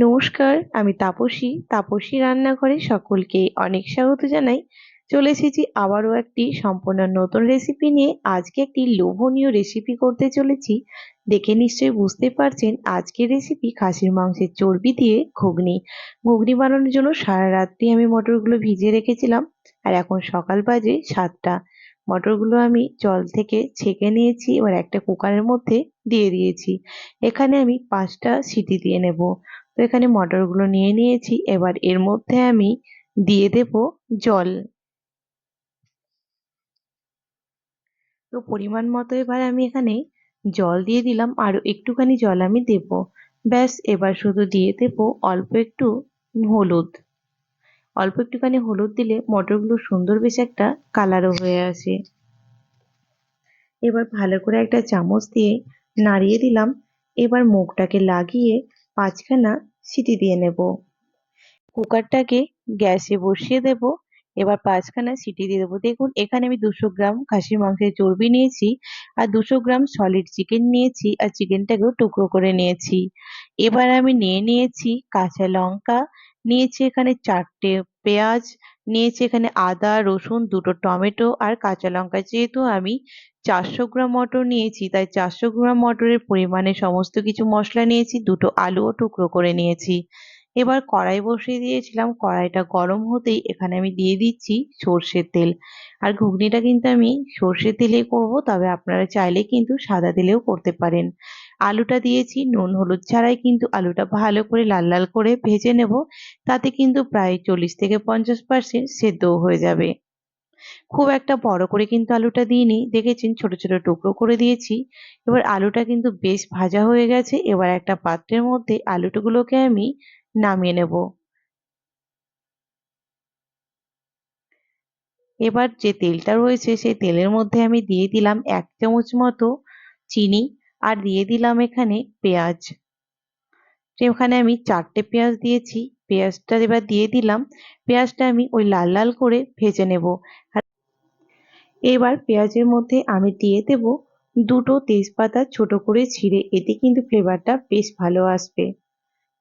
নমস্কার, আমি তাপসী রান্নাঘরে সকলকে অনেক স্বাগত জানাই। চলে এসেছি আবারও একটি সম্পূর্ণ নতুন রেসিপি নিয়ে। আজকে একটি লোভনীয় রেসিপি করতে চলেছি। দেখে নিশ্চয়ই বুঝতে পারছেন আজকের রেসিপি খাসির মাংসের চর্বি দিয়ে ঘুগনি। ঘুগনি বানানোর জন্য সারা রাত্রি আমি মটরগুলো ভিজিয়ে রেখেছিলাম। আর এখন সকাল বাজে 7টা। মটরগুলো আমি জল থেকে ছেঁকে নিয়েছি, এবার একটা কুকারের মধ্যে দিয়ে দিয়েছি। এখানে আমি 5টা সিটি দিয়ে নেব। তো এখানে মটরগুলো নিয়ে নিয়েছি, এবার এর মধ্যে আমি দিয়ে দেব জল। তো পরিমাণ মতো এবার আমি এখানে জল দিয়ে দিলাম, আরো একটুখানি জল আমি দেব। ব্যাস, এবার শুধু দিয়ে দেব অল্প একটু হলুদ। অল্প একটুখানি হলুদ দিলে মটরগুলো সুন্দর বেশ একটা কালারও হয়ে আসে। এবার ভালো করে একটা চামচ দিয়ে নাড়িয়ে দিলাম। এবার মুখটাকে লাগিয়ে 5খানা সিটি দিয়ে নেব। কুকারটাকে গ্যাসে বসিয়ে দেব। এবার 5খানা সিটি দিয়ে দেবো। দেখুন এখানে আমি 200 গ্রাম খাসির মাংসের চর্বি নিয়েছি, আর 200 গ্রাম সলিড চিকেন নিয়েছি, আর চিকেনটাকেও টুকরো করে নিয়েছি। এবার আমি নিয়ে নিয়েছি কাঁচা লঙ্কা, নিয়েছি এখানে 4টে পেঁয়াজ, নিয়েছি এখানে আদা রসুন, 2টো টমেটো আর কাঁচা লঙ্কা। যেহেতু আমি 400 গ্রাম মটর নিয়েছি, তাই 400 গ্রাম মটরের পরিমাণে সমস্ত কিছু মশলা নিয়েছি। 2টো আলুও টুকরো করে নিয়েছি। এবার কড়াই বসিয়ে দিয়েছিলাম, কড়াইটা গরম হতেই এখানে আমি দিয়ে দিচ্ছি সর্ষের তেল। আর ঘুগনিটা কিন্তু আমি সর্ষের তেলেই করব, তবে আপনারা চাইলে কিন্তু সাদা তেলেও করতে পারেন। আলুটা দিয়েছি নুন হলুদ ছাড়াই, কিন্তু আলুটা ভালো করে লাল লাল করে ভেজে নেব। তাতে কিন্তু প্রায় 40 থেকে 50% সেদ্ধও হয়ে যাবে। খুব একটা বড় করে কিন্তু আলুটা দিইনি, দেখেছেন ছোট ছোট টুকরো করে দিয়েছি। এবার আলুটা কিন্তু বেশ ভাজা হয়ে গেছে। এবার একটা পাত্রের মধ্যে আলুগুলোকে আমি নামিয়ে নেব। এবার যে তেলটা রয়েছে সেই তেলের মধ্যে আমি দিয়ে দিলাম 1 চামচ মতো চিনি, আর দিয়ে দিলাম এখানে পেঁয়াজ। ওখানে আমি 4টে পেঁয়াজ দিয়েছি। পেঁয়াজটা এবার দিয়ে দিলাম। পেঁয়াজটা আমি ওই লাল লাল করে ভেজে নেব। আর এবার পেঁয়াজের মধ্যে আমি দিয়ে দেব 2টো তেজপাতা ছোট করে ছিঁড়ে, এতে কিন্তু ফ্লেভারটা বেশ ভালো আসবে।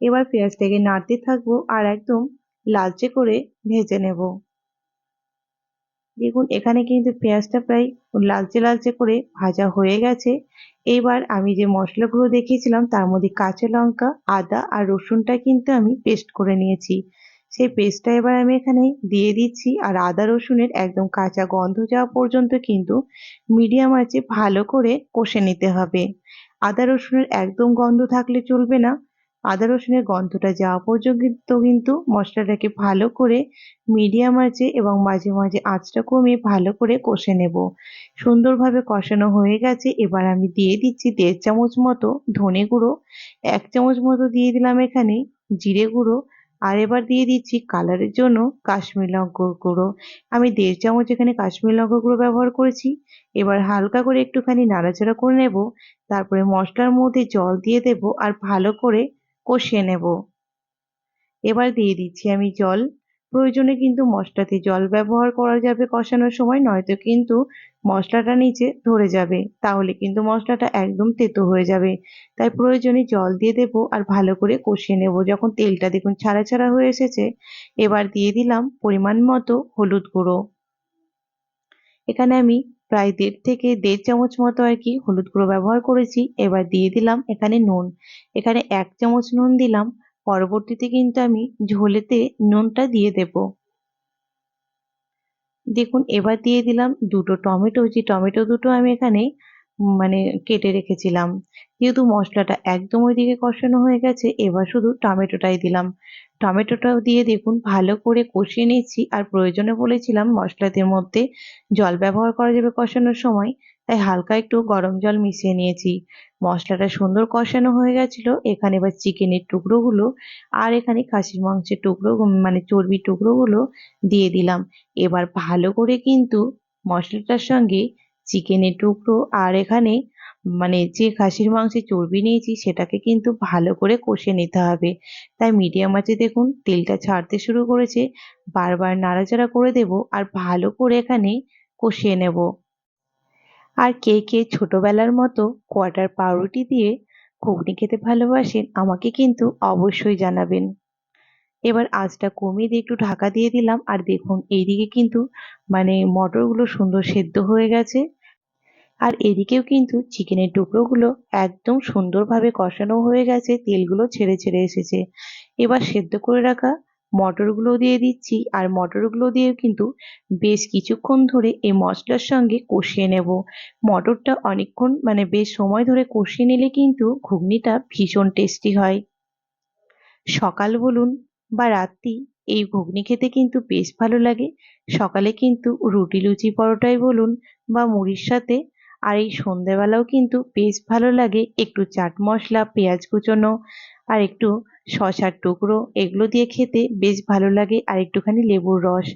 এবার পেঁয়াজটাকে নাড়তে থাকবো আর একদম লালচে করে ভেজে নেব। দেখুন এখানে কিন্তু পেঁয়াজটা প্রায় লালচে লালচে করে ভাজা হয়ে গেছে। এবার আমি যে মশলাগুলো দেখিয়েছিলাম তার মধ্যে কাঁচা লঙ্কা আদা আর রসুনটা কিন্তু আমি পেস্ট করে নিয়েছি। সেই পেস্টটা এবার আমি এখানে দিয়ে দিচ্ছি, আর আদা রসুনের একদম কাঁচা গন্ধ যাওয়া পর্যন্ত কিন্তু মিডিয়াম আঁচে ভালো করে কষে নিতে হবে। আদা রসুনের একদম গন্ধ থাকলে চলবে না। আদা রসুনের গন্ধটা যাওয়া পর্যন্ত কিন্তু মশলাটাকে ভালো করে মিডিয়াম আঁচে এবং মাঝে মাঝে আঁচটা কমিয়ে ভালো করে কষে নেব। সুন্দরভাবে কষানো হয়ে গেছে। এবার আমি দিয়ে দিচ্ছি 1.5 চামচ মতো ধনে গুঁড়ো, 1 চামচ মতো দিয়ে দিলাম এখানে জিরে গুঁড়ো, আর এবার দিয়ে দিচ্ছি কালারের জন্য কাশ্মীর লঙ্কার গুঁড়ো। আমি 1.5 চামচ এখানে কাশ্মীর লঙ্কা গুঁড়ো ব্যবহার করেছি। এবার হালকা করে একটুখানি নাড়াচাড়া করে নেব। তারপরে মশলার মধ্যে জল দিয়ে দেব আর ভালো করে কষিয়ে নেব। এবার দিয়ে দিচ্ছি আমি জল। প্রয়োজনে কিন্তু মশলাতে জল ব্যবহার করা যাবে কষানোর সময়, নয়তো কিন্তু মশলাটা নিচে ধরে যাবে, তাহলে কিন্তু মশলাটা একদম তেতো হয়ে যাবে। তাই প্রয়োজনে জল দিয়ে দেবো আর ভালো করে কষিয়ে নেব। যখন তেলটা দেখুন ছাড়া ছাড়া হয়ে এসেছে, এবার দিয়ে দিলাম পরিমাণ মতো হলুদ গুঁড়ো। এখানে আমি প্রায় 1.5 থেকে 1.5 চামচ মতো আর কি হলুদ গুঁড়ো ব্যবহার করেছি। এবার দিয়ে দিলাম এখানে নুন। এখানে 1 চামচ নুন দিলাম। পরবর্তীতে কিন্তু আমি ঝোলেতে নুনটা দিয়ে দেব। দেখুন এবার দিয়ে দিলাম 2টো টমেটো, যে টমেটো দুটো আমি এখানে মানে কেটে রেখেছিলাম। যেহেতু মশলাটা একদম ওইদিকে কষানো হয়ে গেছে, এবার শুধু টমেটোটাই দিলাম। টমেটোটাও দিয়ে দেখুন ভালো করে কষিয়ে নিচ্ছি, আর প্রয়োজনে বলেছিলাম মশলাদের মধ্যে জল ব্যবহার করা যাবে কষানোর সময়, তাই হালকা একটু গরম জল মিশিয়ে নিয়েছি। মশলাটা সুন্দর কষানো হয়ে গেছিল। এখানে এবার চিকেনের টুকরোগুলো আর এখানে খাসির মাংসের টুকরো মানে চর্বির টুকরোগুলো দিয়ে দিলাম। এবার ভালো করে কিন্তু মশলাটার সঙ্গে চিকেনের টুকরো আর এখানে যে খাসির মাংসের চর্বি নিয়েছি সেটাকে কিন্তু ভালো করে কষে নিতে হবে। তাই মিডিয়াম আঁচে দেখুন তেলটা ছাড়তে শুরু করেছে। বারবার নাড়াচাড়া করে দেব আর ভালো করে এখানে কষিয়ে নেব। আর কে কে ছোটবেলার মতো কোয়াটার পাউরুটি দিয়ে ঘুগনি খেতে ভালোবাসেন আমাকে কিন্তু অবশ্যই জানাবেন। এবার আঁচটা কমিয়ে দিয়ে একটু ঢাকা দিয়ে দিলাম, আর দেখুন এইদিকে কিন্তু মটরগুলো সুন্দর সেদ্ধ হয়ে গেছে, আর এদিকেও কিন্তু চিকেনের টুকরোগুলো একদম সুন্দরভাবে কষানো হয়ে গেছে, তেলগুলো ছেড়ে ছেড়ে এসেছে। এবার সেদ্ধ করে রাখা মটরগুলো দিয়ে দিচ্ছি, আর মটরগুলো দিয়ে কিন্তু বেশ কিছুক্ষণ ধরে এই মশলার সঙ্গে কষিয়ে নেব। মটরটা অনেকক্ষণ বেশ সময় ধরে কষিয়ে নিলে কিন্তু ঘুগনিটা ভীষণ টেস্টি হয়। সকাল বলুন বা রাত্রি, এই ঘুগনি খেতে কিন্তু বেশ ভালো লাগে। সকালে কিন্তু রুটি লুচি পরোটাই বলুন বা মুড়ির সাথে, আর এই সন্ধেবেলাও কিন্তু বেশ ভালো লাগে একটু চাট মশলা, পেঁয়াজ কুচোনো আর একটু শসার টুকরো এগুলো দিয়ে খেতে বেশ ভালো লাগে, আর একটুখানি লেবুর রস।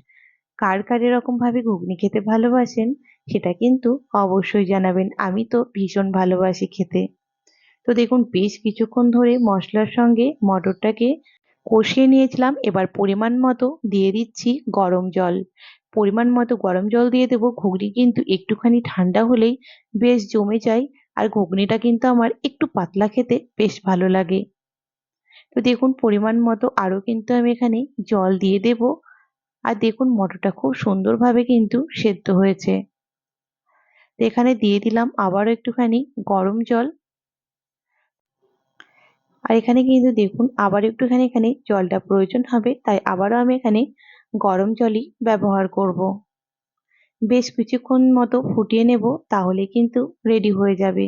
কার কার এরকম ভাবে ঘুগনি খেতে ভালোবাসেন সেটা কিন্তু অবশ্যই জানাবেন। আমি তো ভীষণ ভালোবাসি খেতে। তো দেখুন বেশ কিছুক্ষণ ধরে মশলার সঙ্গে মটরটাকে কষিয়ে নিয়েছিলাম। এবার পরিমাণ মতো দিয়ে দিচ্ছি গরম জল। পরিমাণ মতো গরম জল দিয়ে দেবো। ঘুগনি কিন্তু একটুখানি ঠান্ডা হলেই বেশ জমে যায়, আর ঘুগনিটা কিন্তু আমার একটু পাতলা খেতে বেশ ভালো লাগে। তো দেখুন পরিমাণ মতো আরও কিন্তু আমি এখানে জল দিয়ে দেব, আর দেখুন মটরটা খুব সুন্দরভাবে কিন্তু সেদ্ধ হয়েছে। তো এখানে দিয়ে দিলাম আবারও একটুখানি গরম জল, আর এখানে কিন্তু দেখুন আবার একটুখানি এখানে জলটা প্রয়োজন হবে, তাই আবারও আমি এখানে গরম জলই ব্যবহার করব। বেশ কিছুক্ষণ মতো ফুটিয়ে নেব, তাহলে কিন্তু রেডি হয়ে যাবে।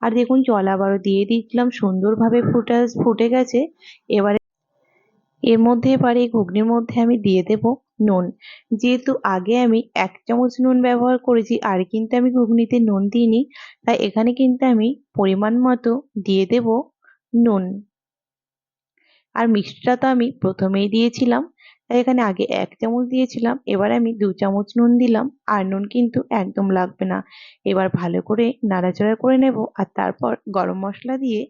আর দেখুন জল আবারও দিয়ে দিয়েছিলাম, সুন্দরভাবে ফুটে গেছে। এবারে এর মধ্যে এবারে এই ঘুগনির মধ্যে আমি দিয়ে দেব নুন। যেহেতু আগে আমি 1 চামচ নুন ব্যবহার করেছি, আর কিন্তু আমি ঘুগনিতে নুন দিইনি, তাই এখানে কিন্তু আমি পরিমাণ মতো দিয়ে দেব নুন। আর মিষ্টিটা তো আমি প্রথমেই দিয়েছিলাম, তাই এখানে আগে 1 চামচ দিয়েছিলাম, এবার আমি 2 চামচ নুন দিলাম, আর নুন কিন্তু একদম লাগবে না। এবার ভালো করে নাড়াচাড়া করে নেব, আর তারপর গরম মশলা দিয়ে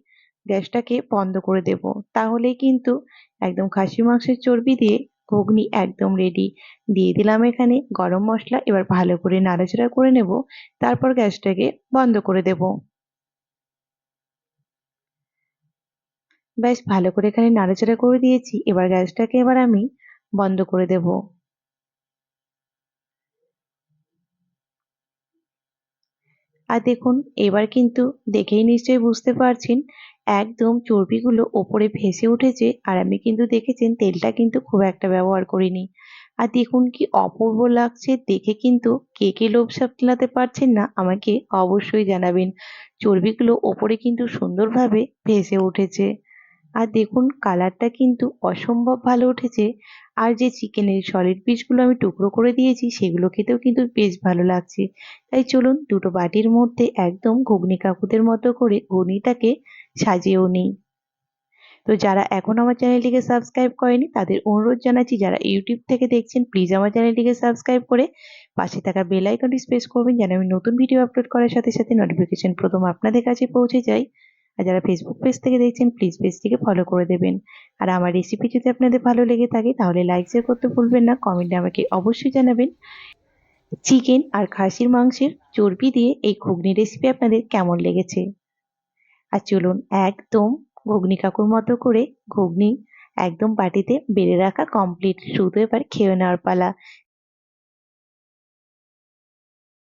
গ্যাসটাকে বন্ধ করে দেব। তাহলেই কিন্তু একদম খাসির মাংসের চর্বি দিয়ে ঘুগনি একদম রেডি। দিয়ে দিলাম এখানে গরম মশলা, এবার ভালো করে নাড়াচাড়া করে নেব, তারপর গ্যাসটাকে বন্ধ করে দেব। বেশ ভালো করে এখানে নাড়াচাড়া করে দিয়েছি, এবার গ্যাসটাকে আমি বন্ধ করে দেব। আর দেখুন এবার কিন্তু দেখেই নিশ্চয়ই বুঝতে পারছেন একদম চর্বিগুলো ওপরে ভেসে উঠেছে, আর আমি কিন্তু দেখেছেন তেলটা কিন্তু খুব একটা ব্যবহার করিনি। আর দেখুন কি অপূর্ব লাগছে দেখে, কিন্তু কে কে লোভ সামলাতে পারছেন না আমাকে অবশ্যই জানাবেন। চর্বিগুলো ওপরে কিন্তু সুন্দরভাবে ভেসে উঠেছে, আর দেখুন কালারটা কিন্তু অসম্ভব ভালো উঠেছে। আর যে চিকেনের সলিড পিসগুলো আমি টুকরো করে দিয়েছি সেগুলো খেতেও কিন্তু বেশ ভালো লাগছে। তাই চলুন দুটো বাটির মধ্যে একদম ঘুগনি কাকুদের মতো করে ঘুগনিটাকে সাজিয়েও নিই। তো যারা এখন আমার চ্যানেলটিকে সাবস্ক্রাইব করেনি তাদের অনুরোধ জানাচ্ছি, যারা ইউটিউব থেকে দেখছেন প্লিজ আমার চ্যানেলটিকে সাবস্ক্রাইব করে পাশে থাকা বেল আইকনটি প্রেস করবেন, যেন আমি নতুন ভিডিও আপলোড করার সাথে সাথে নোটিফিকেশন প্রথম আপনাদের কাছে পৌঁছে যায়। আর যারা ফেসবুক পেজ থেকে দেখছেন প্লিজ পেজটিকে ফলো করে দেবেন। আর আমার রেসিপি যদি আপনাদের ভালো লেগে থাকে তাহলে লাইক শেয়ার করতে ভুলবেন না, কমেন্টে আমাকে অবশ্যই জানাবেন চিকেন আর খাসির মাংসের চর্বি দিয়ে এই ঘুগনি রেসিপি আপনাদের কেমন লেগেছে। আর চলুন একদম ঘুগনি কাকুর মতো করে ঘুগনি একদম বাটিতে বেড়ে রাখা কমপ্লিট, শুধু এবার খেয়ে নেওয়ার পালা।